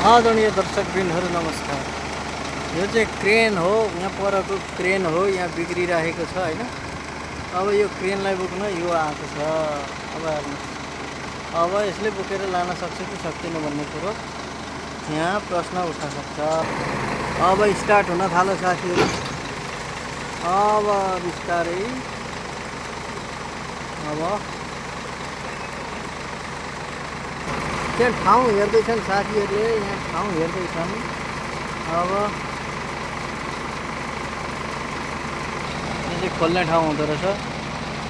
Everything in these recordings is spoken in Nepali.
आदरणीय दर्शकवृन्दहरू नमस्कार। यो चाहिँ क्रेन हो, यहाँ परको क्रेन हो, यहाँ बिग्रिरहेको छ हैन। अब यो क्रेनलाई बोक्न यो आएको छ। अब हेर्नुहोस्, अब यसले बोकेर लान सक्छ कि सक्दैन भन्ने कुरो यहाँ प्रश्न उठ्न सक्छ। अब स्टार्ट हुन थाल्यो साथीहरू। अब बिस्तारै अब त्यहाँ ठाउँ हेर्दैछन् साथीहरूले, यहाँ ठाउँ हेर्दैछन्। अब यो चाहिँ खोल्ने ठाउँ हुँदो रहेछ,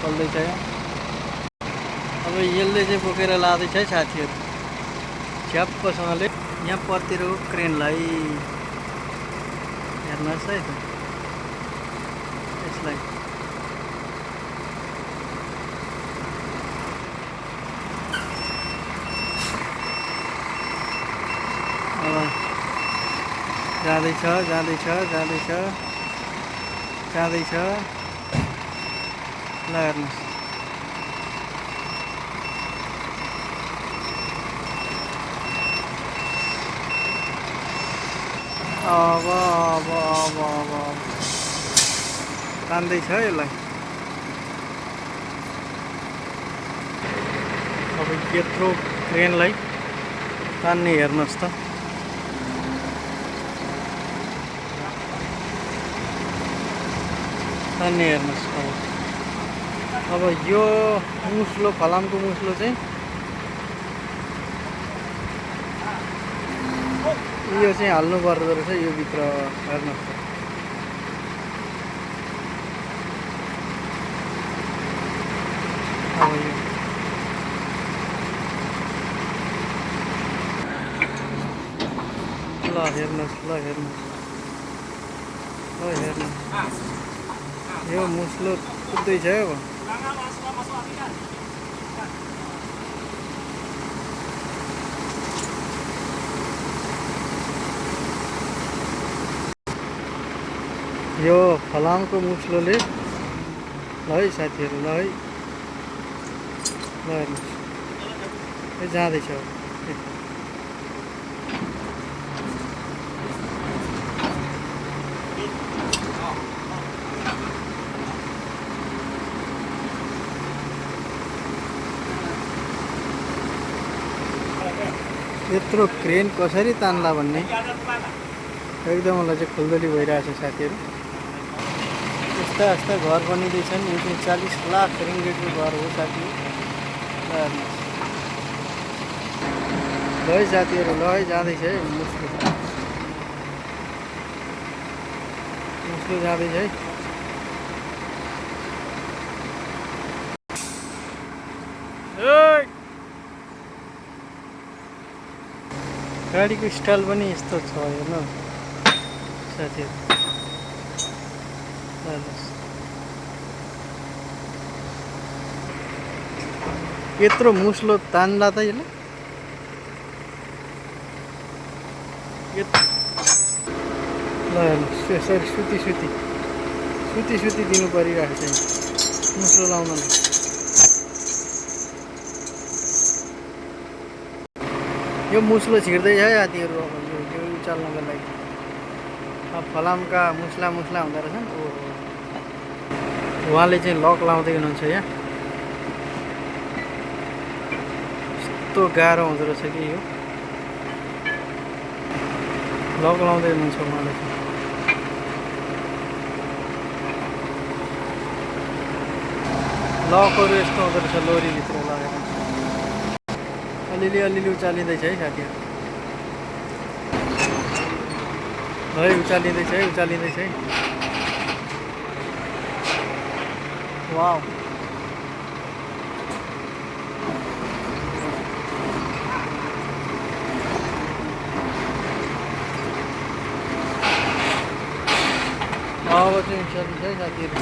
खोल्दैछ यहाँ। अब यसले चाहिँ बोकेर लाँदैछ है साथीहरू, झ्याप्पसँगले यहाँ परतिरको क्रेनलाई हेर्नुहोस् है त। यसलाई जाँदैछ जाँदैछ जाँदैछ जाँदैछ। ल हेर्नुहोस्, अब अब अब अब तान्दैछ यसलाई। अब यत्रो क्रेनलाई तान्ने हेर्नुहोस् त। तान्ने हेर्नुहोस्। अब यो मुस्लो, फलामको मुस्लो चाहिँ यो चाहिँ हाल्नु पर्दो रहेछ यो भित्र। हेर्नुहोस् त, अब यो ल हेर्नुहोस्, ल हेर्नुहोस्, ल हेर्नुहोस्, यो मुस्लो कुद्दैछ अब। यो फलामको मुस्लोले, ल है साथीहरू, ल है, ल हेर्नुहोस्, यो जाँदैछ अब। यत्रो क्रेन कसरी तान्ला भन्ने एकदम मलाई चाहिँ खुल्दली भइरहेछ साथीहरू। यस्ता यस्ता घर बनिँदैछन्। यो चाहिँ 40 लाख रिङ्गेटको घर हो साथी। ल हेर्नुहोस्, ल है साथीहरू, ल है, जाँदैछ है मुस्लो, मुस्लो जाँदैछ है। गाडीको स्टाइल पनि यस्तो छ हेर्नु साथीहरू। हेर्नुहोस्, यत्रो मुस्लो तान्ला त यसले। ल हेर्नुहोस्, यसरी सुती सुती सुती सुती दिनु परिरहेको छ मुस्लो लाउनलाई। यो मुस्लो छिर्दैछ है साथीहरू। अब यो उचाल्नको लागि अब फलामका मुस्ला मुस्ला हुँदो रहेछन्। उहाँले चाहिँ लक लाउँदै हुनुहुन्छ यहाँ। यस्तो गाह्रो हुँदो रहेछ कि यो लक लाउँदै हुनुहुन्छ उहाँले चाहिँ। लकहरू यस्तो हुँदो रहेछ लोरीभित्र लगेर। अलिअलि अलिअलि उचालिँदैछ है साथीहरू। है उचालिँदैछ है, उचालिँदैछ है। वाउ, अब चाहिँ उचालिन्छ है साथीहरू।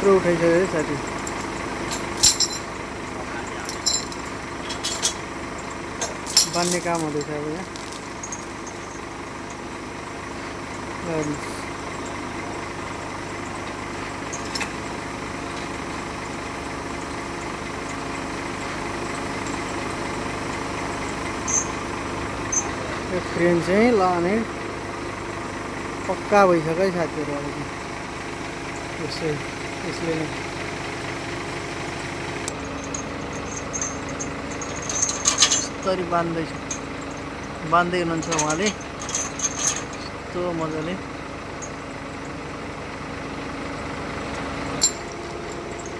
उठाइसक्यो है साथी। बान्ने काम हुँदैछ अब यहाँ। हेर्नुहोस्। यो क्रेन चाहिँ लाने पक्का भइसक्यो साथीहरू। अब यसले नै यसरी बान्दै हुनुहुन्छ उहाँले यस्तो मजाले।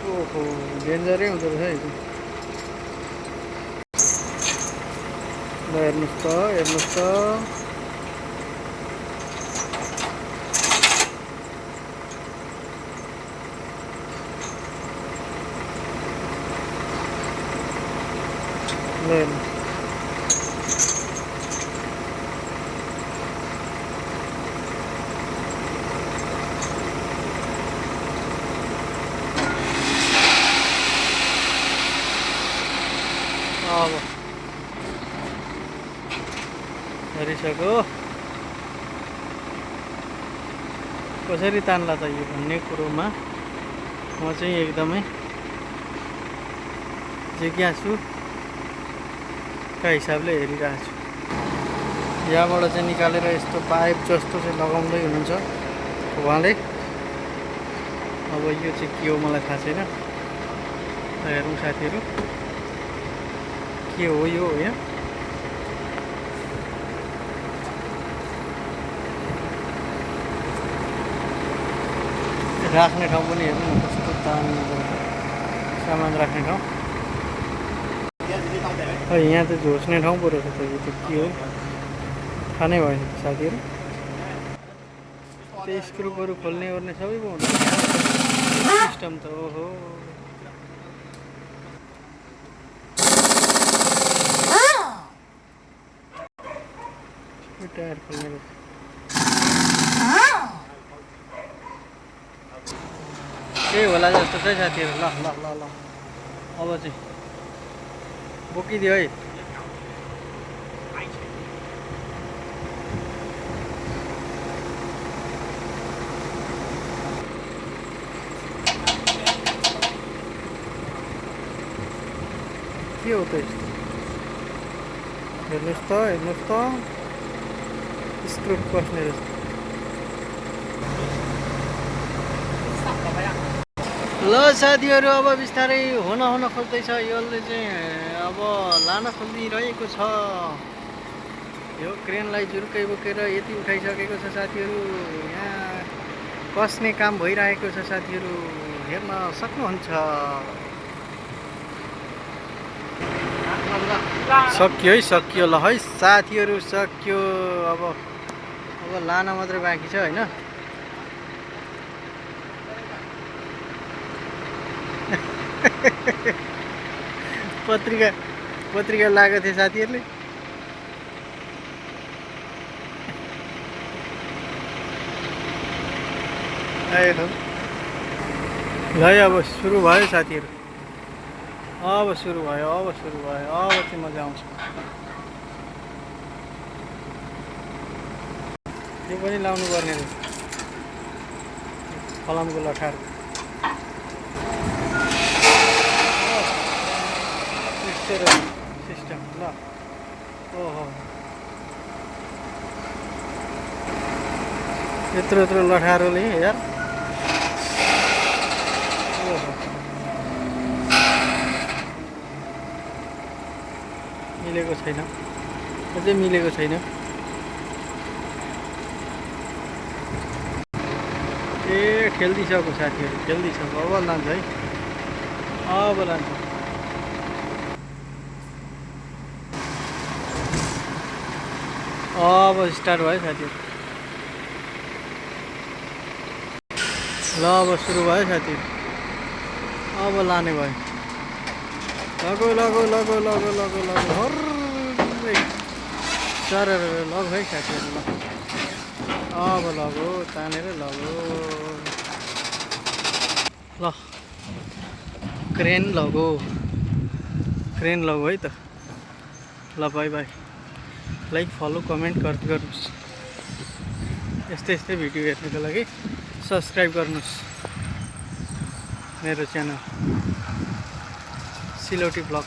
ओहो डेन्जरै हुँदो रहेछ है। ल हेर्नुहोस् त ल हेर्नुहोस्। अब हेरिसक्यो कसरी तान्ला त यो भन्ने कुरोमा म चाहिँ एकदमै जिज्ञासु का हिसाबले हेरिरहेको छु। यहाँबाट चाहिँ निकालेर यस्तो पाइप जस्तो चाहिँ लगाउँदै हुनुहुन्छ उहाँले। अब यो चाहिँ के हो मलाई थाहा छैन। हेरौँ साथीहरू के हो यो यहाँ। राख्ने ठाउँ पनि हेर्नु न कस्तो दामी सामान राख्ने ठाउँ। यहाँ त झोस्ने ठाउँ पो रहेछ त। यो त के हो थाहा नै भएन साथीहरू। त्यो स्क्रुपहरू खोल्ने ओर्ने सबै पो हुन्छ सिस्टम त। ओहो टायर खोल्ने रहेछ। केही होला जस्तो छ साथीहरू। ल ल ल ल अब चाहिँ बोकिदियो है। के हो त यस्तो। हेर्नुहोस् त स्क्रुप कस्ने रहेछ। ल साथीहरू अब बिस्तारै हुन खोज्दैछ। यसले चाहिँ अब लान खोजिरहेको छ। यो क्रेनलाई जुर्कै बोकेर यति उठाइसकेको छ साथीहरू। यहाँ कस्ने काम भइरहेको छ साथीहरू, हेर्न सक्नुहुन्छ। सक्यो ल है साथीहरू सक्यो। अब लान मात्रै बाँकी छ होइन। पत्रिका लगाएको थिए साथीहरूले। ल अब सुरु भयो साथीहरू। अब सुरु भयो। अब चाहिँ मजा आउँछ। यो पनि लाउनु पर्ने रहेछ फलामको लठार सिस्टम। ल ओहो यत्रो लठारोले यार। ओहो मिलेको छैन, अझै मिलेको छैन। ए खेल्दिसक्यो साथीहरू, खेल्दिसक्यो। अब लान्छ है, अब लान्छ। अब स्टार्ट भयो साथीहरू। ल अब सुरु भयो साथीहरू। अब लाने भयो। लगो सर लग है साथीहरू। ल अब लगो तानेर लगो। ल क्रेन लगो है त। ल bye bye. Like follow comment गर्नुहोस्। यस्तै यस्तै भिडियो हेर्नको लागि सब्सक्राइब गर्नुहोस् मेरो च्यानल सिलौटी ब्लग।